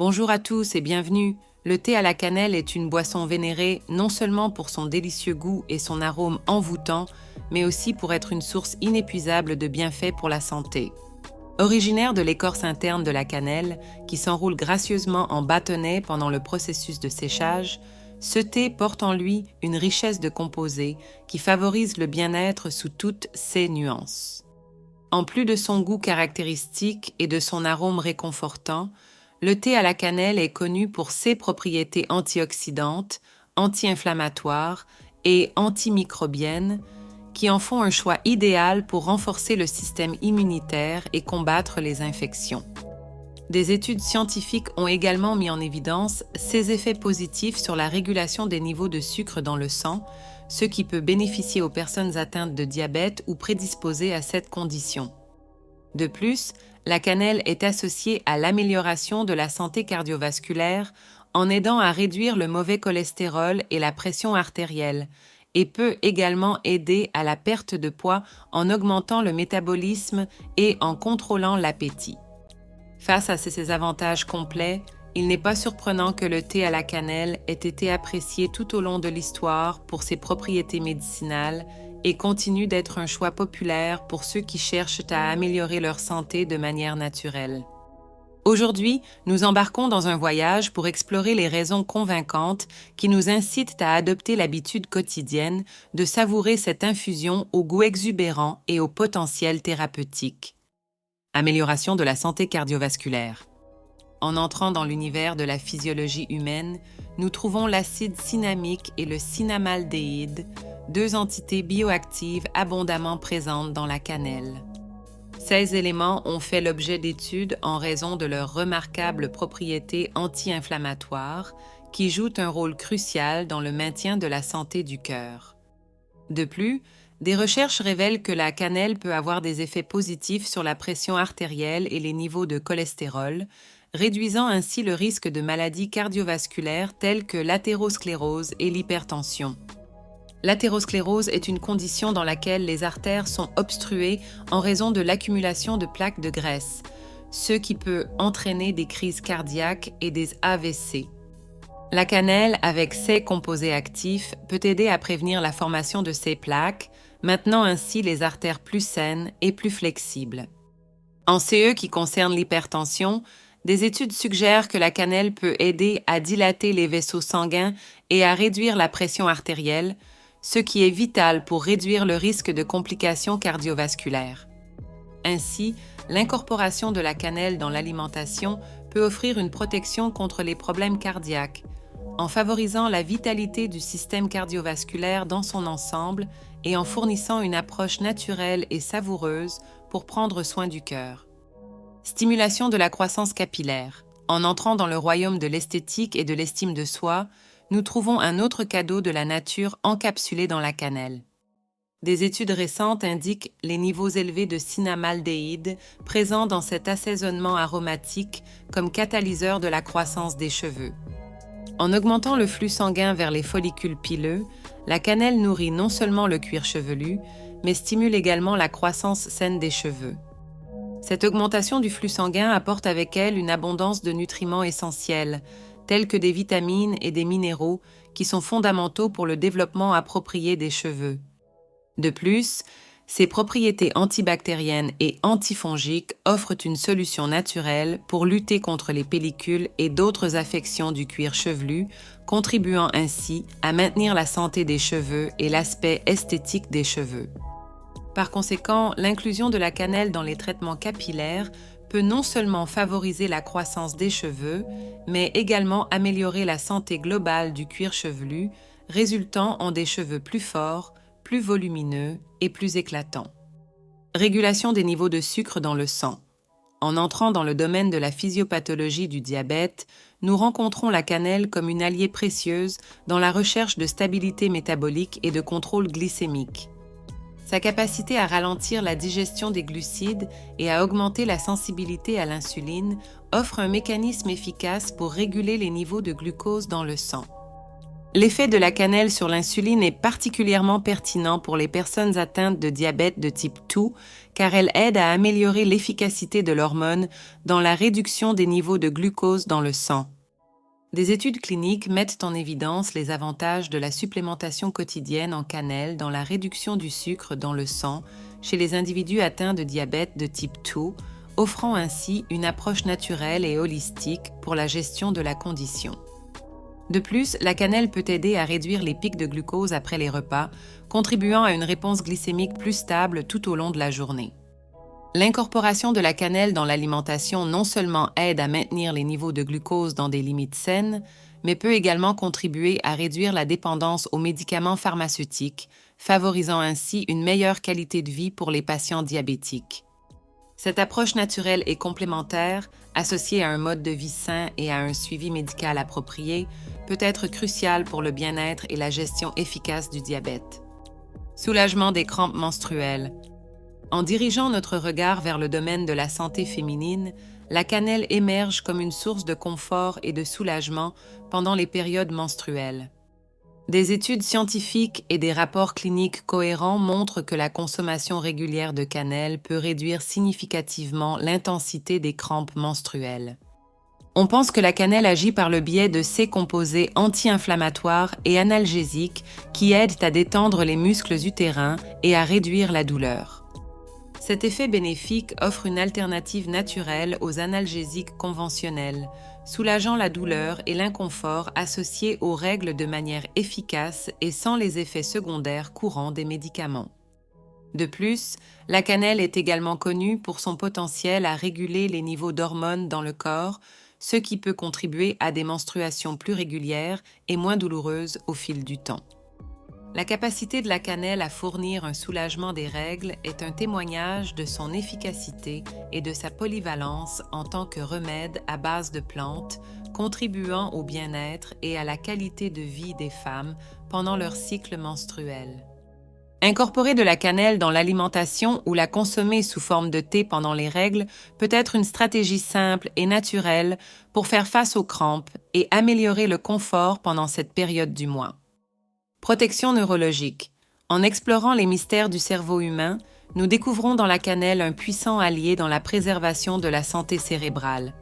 Bonjour à tous et bienvenue. Le thé à la cannelle est une boisson vénérée non seulement pour son délicieux goût et son arôme envoûtant, mais aussi pour être une source inépuisable de bienfaits pour la santé. Originaire de l'écorce interne de la cannelle, qui s'enroule gracieusement en bâtonnets pendant le processus de séchage, ce thé porte en lui une richesse de composés qui favorise le bien-être sous toutes ses nuances. En plus de son goût caractéristique et de son arôme réconfortant, le thé à la cannelle est connu pour ses propriétés antioxydantes, anti-inflammatoires et antimicrobiennes qui en font un choix idéal pour renforcer le système immunitaire et combattre les infections. Des études scientifiques ont également mis en évidence ses effets positifs sur la régulation des niveaux de sucre dans le sang, ce qui peut bénéficier aux personnes atteintes de diabète ou prédisposées à cette condition. De plus, la cannelle est associée à l'amélioration de la santé cardiovasculaire en aidant à réduire le mauvais cholestérol et la pression artérielle, et peut également aider à la perte de poids en augmentant le métabolisme et en contrôlant l'appétit. Face à ces avantages complets, il n'est pas surprenant que le thé à la cannelle ait été apprécié tout au long de l'histoire pour ses propriétés médicinales et continue d'être un choix populaire pour ceux qui cherchent à améliorer leur santé de manière naturelle. Aujourd'hui, nous embarquons dans un voyage pour explorer les raisons convaincantes qui nous incitent à adopter l'habitude quotidienne de savourer cette infusion au goût exubérant et au potentiel thérapeutique. Amélioration de la santé cardiovasculaire. En entrant dans l'univers de la physiologie humaine, nous trouvons l'acide cinnamique et le cinnamaldéhyde, deux entités bioactives abondamment présentes dans la cannelle. Ces éléments ont fait l'objet d'études en raison de leurs remarquables propriétés anti-inflammatoires qui jouent un rôle crucial dans le maintien de la santé du cœur. De plus, des recherches révèlent que la cannelle peut avoir des effets positifs sur la pression artérielle et les niveaux de cholestérol, réduisant ainsi le risque de maladies cardiovasculaires telles que l'athérosclérose et l'hypertension. L'athérosclérose est une condition dans laquelle les artères sont obstruées en raison de l'accumulation de plaques de graisse, ce qui peut entraîner des crises cardiaques et des AVC. La cannelle, avec ses composés actifs, peut aider à prévenir la formation de ces plaques, maintenant ainsi les artères plus saines et plus flexibles. En CE qui concerne l'hypertension, des études suggèrent que la cannelle peut aider à dilater les vaisseaux sanguins et à réduire la pression artérielle, ce qui est vital pour réduire le risque de complications cardiovasculaires. Ainsi, l'incorporation de la cannelle dans l'alimentation peut offrir une protection contre les problèmes cardiaques, en favorisant la vitalité du système cardiovasculaire dans son ensemble et en fournissant une approche naturelle et savoureuse pour prendre soin du cœur. Stimulation de la croissance capillaire. En entrant dans le royaume de l'esthétique et de l'estime de soi, nous trouvons un autre cadeau de la nature encapsulé dans la cannelle. Des études récentes indiquent les niveaux élevés de cinnamaldéhyde présents dans cet assaisonnement aromatique comme catalyseur de la croissance des cheveux. En augmentant le flux sanguin vers les follicules pileux, la cannelle nourrit non seulement le cuir chevelu, mais stimule également la croissance saine des cheveux. Cette augmentation du flux sanguin apporte avec elle une abondance de nutriments essentiels, tels que des vitamines et des minéraux qui sont fondamentaux pour le développement approprié des cheveux. De plus, ces propriétés antibactériennes et antifongiques offrent une solution naturelle pour lutter contre les pellicules et d'autres affections du cuir chevelu, contribuant ainsi à maintenir la santé des cheveux et l'aspect esthétique des cheveux. Par conséquent, l'inclusion de la cannelle dans les traitements capillaires peut non seulement favoriser la croissance des cheveux, mais également améliorer la santé globale du cuir chevelu, résultant en des cheveux plus forts, plus volumineux et plus éclatants. Régulation des niveaux de sucre dans le sang. En entrant dans le domaine de la physiopathologie du diabète, nous rencontrons la cannelle comme une alliée précieuse dans la recherche de stabilité métabolique et de contrôle glycémique. Sa capacité à ralentir la digestion des glucides et à augmenter la sensibilité à l'insuline offre un mécanisme efficace pour réguler les niveaux de glucose dans le sang. L'effet de la cannelle sur l'insuline est particulièrement pertinent pour les personnes atteintes de diabète de type 2 car elle aide à améliorer l'efficacité de l'hormone dans la réduction des niveaux de glucose dans le sang. Des études cliniques mettent en évidence les avantages de la supplémentation quotidienne en cannelle dans la réduction du sucre dans le sang chez les individus atteints de diabète de type 2, offrant ainsi une approche naturelle et holistique pour la gestion de la condition. De plus, la cannelle peut aider à réduire les pics de glucose après les repas, contribuant à une réponse glycémique plus stable tout au long de la journée. L'incorporation de la cannelle dans l'alimentation non seulement aide à maintenir les niveaux de glucose dans des limites saines, mais peut également contribuer à réduire la dépendance aux médicaments pharmaceutiques, favorisant ainsi une meilleure qualité de vie pour les patients diabétiques. Cette approche naturelle et complémentaire, associée à un mode de vie sain et à un suivi médical approprié, peut être cruciale pour le bien-être et la gestion efficace du diabète. Soulagement des crampes menstruelles. En dirigeant notre regard vers le domaine de la santé féminine, la cannelle émerge comme une source de confort et de soulagement pendant les périodes menstruelles. Des études scientifiques et des rapports cliniques cohérents montrent que la consommation régulière de cannelle peut réduire significativement l'intensité des crampes menstruelles. On pense que la cannelle agit par le biais de ces composés anti-inflammatoires et analgésiques qui aident à détendre les muscles utérins et à réduire la douleur. Cet effet bénéfique offre une alternative naturelle aux analgésiques conventionnels, soulageant la douleur et l'inconfort associés aux règles de manière efficace et sans les effets secondaires courants des médicaments. De plus, la cannelle est également connue pour son potentiel à réguler les niveaux d'hormones dans le corps, ce qui peut contribuer à des menstruations plus régulières et moins douloureuses au fil du temps. La capacité de la cannelle à fournir un soulagement des règles est un témoignage de son efficacité et de sa polyvalence en tant que remède à base de plantes, contribuant au bien-être et à la qualité de vie des femmes pendant leur cycle menstruel. Incorporer de la cannelle dans l'alimentation ou la consommer sous forme de thé pendant les règles peut être une stratégie simple et naturelle pour faire face aux crampes et améliorer le confort pendant cette période du mois. Protection neurologique. En explorant les mystères du cerveau humain, nous découvrons dans la cannelle un puissant allié dans la préservation de la santé cérébrale.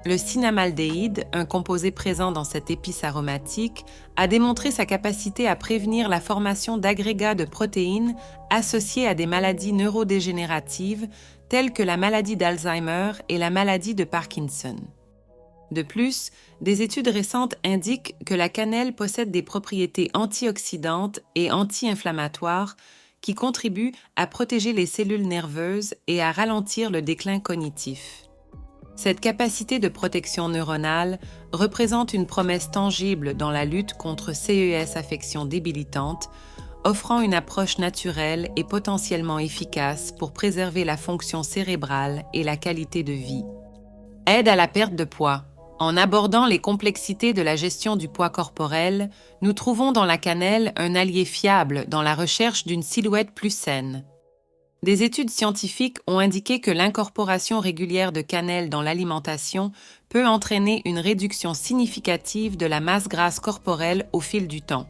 Le cinamaldéhyde, un composé présent dans cette épice aromatique, a démontré sa capacité à prévenir la formation d'agrégats de protéines associés à des maladies neurodégénératives telles que la maladie d'Alzheimer et la maladie de Parkinson. De plus, des études récentes indiquent que la cannelle possède des propriétés antioxydantes et anti-inflammatoires qui contribuent à protéger les cellules nerveuses et à ralentir le déclin cognitif. Cette capacité de protection neuronale représente une promesse tangible dans la lutte contre CES affections débilitantes, offrant une approche naturelle et potentiellement efficace pour préserver la fonction cérébrale et la qualité de vie. Aide à la perte de poids. En abordant les complexités de la gestion du poids corporel, nous trouvons dans la cannelle un allié fiable dans la recherche d'une silhouette plus saine. Des études scientifiques ont indiqué que l'incorporation régulière de cannelle dans l'alimentation peut entraîner une réduction significative de la masse grasse corporelle au fil du temps.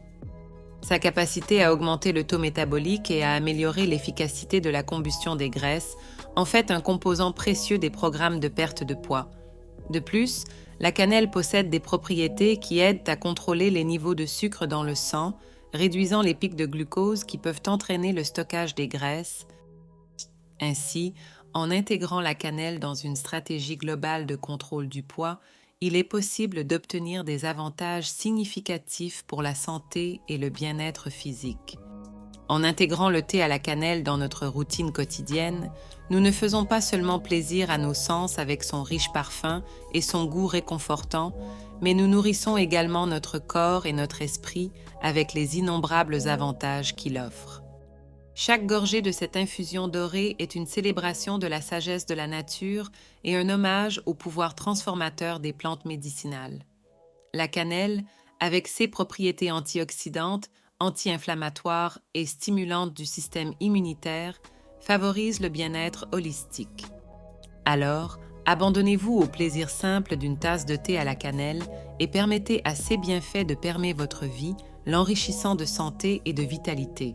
Sa capacité à augmenter le taux métabolique et à améliorer l'efficacité de la combustion des graisses en fait un composant précieux des programmes de perte de poids. De plus, la cannelle possède des propriétés qui aident à contrôler les niveaux de sucre dans le sang, réduisant les pics de glucose qui peuvent entraîner le stockage des graisses. Ainsi, en intégrant la cannelle dans une stratégie globale de contrôle du poids, il est possible d'obtenir des avantages significatifs pour la santé et le bien-être physique. En intégrant le thé à la cannelle dans notre routine quotidienne, nous ne faisons pas seulement plaisir à nos sens avec son riche parfum et son goût réconfortant, mais nous nourrissons également notre corps et notre esprit avec les innombrables avantages qu'il offre. Chaque gorgée de cette infusion dorée est une célébration de la sagesse de la nature et un hommage au pouvoir transformateur des plantes médicinales. La cannelle, avec ses propriétés antioxydantes, anti-inflammatoires et stimulantes du système immunitaire, favorise le bien-être holistique. Alors, Abandonnez-vous au plaisir simple d'une tasse de thé à la cannelle et permettez à ces bienfaits de permer votre vie, l'enrichissant de santé et de vitalité.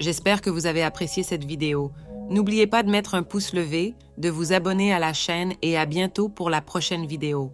J'espère que vous avez apprécié cette vidéo. N'oubliez pas de mettre un pouce levé, de vous abonner à la chaîne et à bientôt pour la prochaine vidéo.